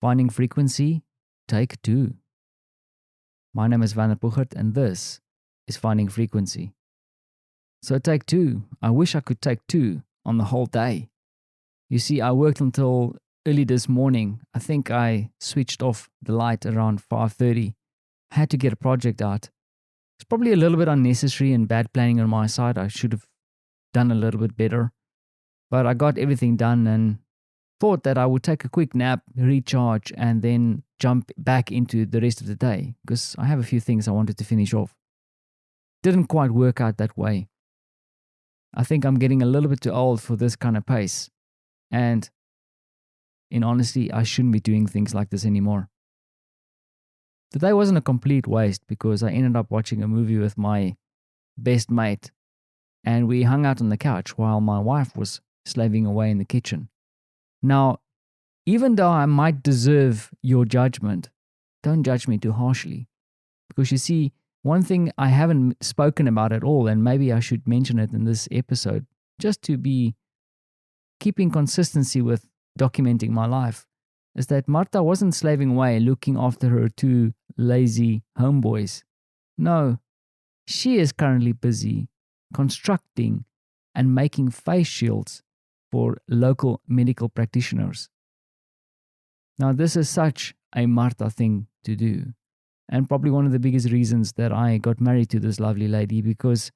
Finding Frequency, Take 2. My name is Van der Pugert and this is Finding Frequency. So take 2. I wish I could take 2 on the whole day. You see, I worked until early this morning. I think I switched off the light around 5:30. I had to get a project out. It's probably a little bit unnecessary and bad planning on my side. I should have done a little bit better. But I got everything done and thought that I would take a quick nap, recharge, and then jump back into the rest of the day because I have a few things I wanted to finish off. Didn't quite work out that way. I think I'm getting a little bit too old for this kind of pace. And in honesty, I shouldn't be doing things like this anymore. The day wasn't a complete waste because I ended up watching a movie with my best mate and we hung out on the couch while my wife was slaving away in the kitchen. Now, even though I might deserve your judgment, don't judge me too harshly. Because you see, one thing I haven't spoken about at all, and maybe I should mention it in this episode, just to be keeping consistency with documenting my life, is that Marta wasn't slaving away looking after her 2 lazy homeboys. No, she is currently busy constructing and making face shields for local medical practitioners. Now, this is such a Marta thing to do, and probably one of the biggest reasons that I got married to this lovely lady, because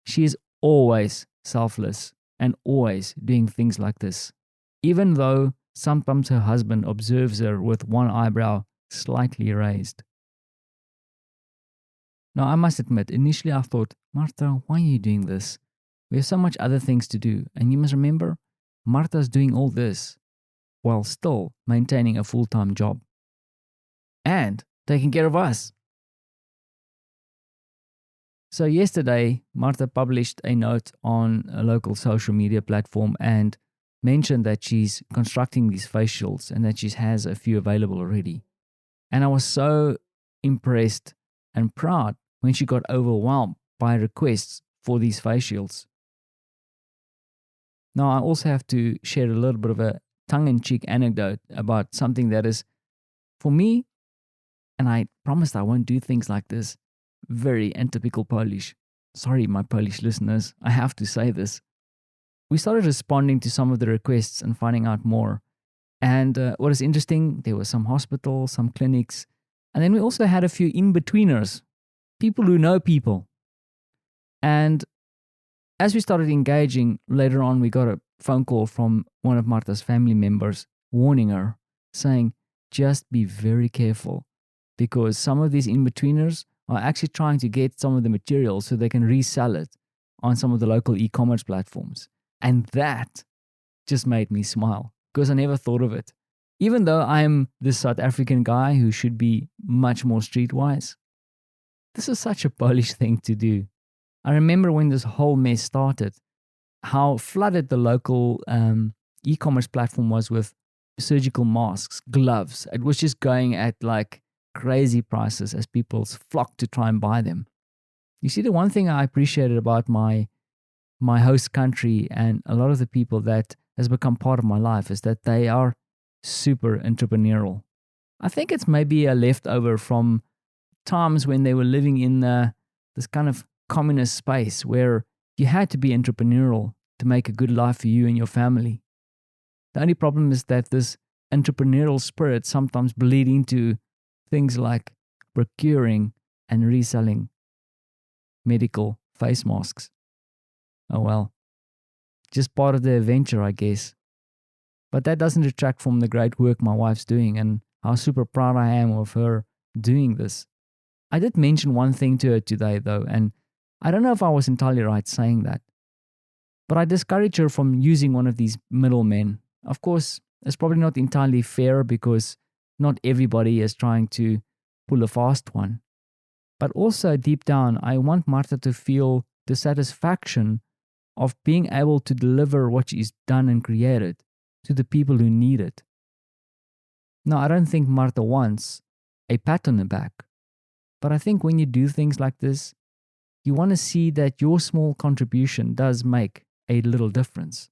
she is always selfless and always doing things like this, even though sometimes her husband observes her with one eyebrow slightly raised. Now, I must admit, initially I thought, Marta, why are you doing this? We have so much other things to do. And you must remember, Marta's doing all this while still maintaining a full-time job and taking care of us. So yesterday, Marta published a note on a local social media platform and mentioned that she's constructing these face shields and that she has a few available already. And I was so impressed and proud when she got overwhelmed by requests for these face shields. Now, I also have to share a little bit of a tongue-in-cheek anecdote about something that is, for me, and I promised I won't do things like this, very atypical Polish. Sorry, my Polish listeners, I have to say this. We started responding to some of the requests and finding out more. And what is interesting, there were some hospitals, some clinics, and then we also had a few in-betweeners, people who know people. And as we started engaging, later on we got a phone call from one of Marta's family members warning her, saying, just be very careful because some of these in-betweeners are actually trying to get some of the material so they can resell it on some of the local e-commerce platforms. And that just made me smile because I never thought of it. Even though I'm this South African guy who should be much more streetwise, this is such a Polish thing to do. I remember when this whole mess started, how flooded the local e-commerce platform was with surgical masks, gloves. It was just going at like crazy prices as people flocked to try and buy them. You see, the one thing I appreciated about my host country and a lot of the people that has become part of my life is that they are super entrepreneurial. I think it's maybe a leftover from times when they were living in this kind of communist space where you had to be entrepreneurial to make a good life for you and your family. The only problem is that this entrepreneurial spirit sometimes bleed into things like procuring and reselling medical face masks. Oh well, just part of the adventure, I guess. But that doesn't detract from the great work my wife's doing and how super proud I am of her doing this. I did mention one thing to her today though, and I don't know if I was entirely right saying that, but I discourage her from using one of these middlemen. Of course, it's probably not entirely fair because not everybody is trying to pull a fast one. But also deep down, I want Marta to feel the satisfaction of being able to deliver what she's done and created to the people who need it. Now, I don't think Marta wants a pat on the back, but I think when you do things like this, you want to see that your small contribution does make a little difference.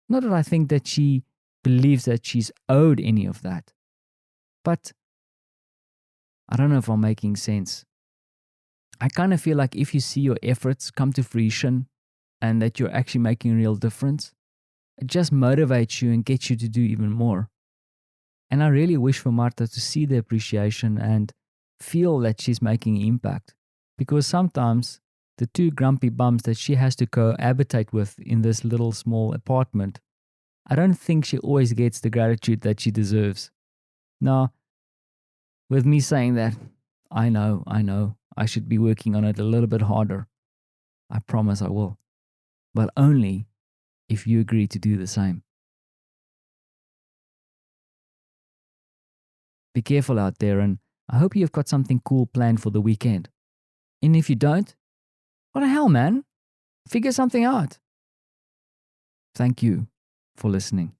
Not that I think that she believes that she's owed any of that, But I don't know if I'm making sense. I kind of feel like if you see your efforts come to fruition and that you're actually making a real difference, it just motivates you and gets you to do even more. And I really wish for Marta to see the appreciation and feel that she's making an impact. Because sometimes the two grumpy bums that she has to cohabitate with in this little small apartment, I don't think she always gets the gratitude that she deserves. Now, with me saying that, I know, I should be working on it a little bit harder. I promise I will. But only if you agree to do the same. Be careful out there, and I hope you've got something cool planned for the weekend. And if you don't, what the hell, man? Figure something out. Thank you for listening.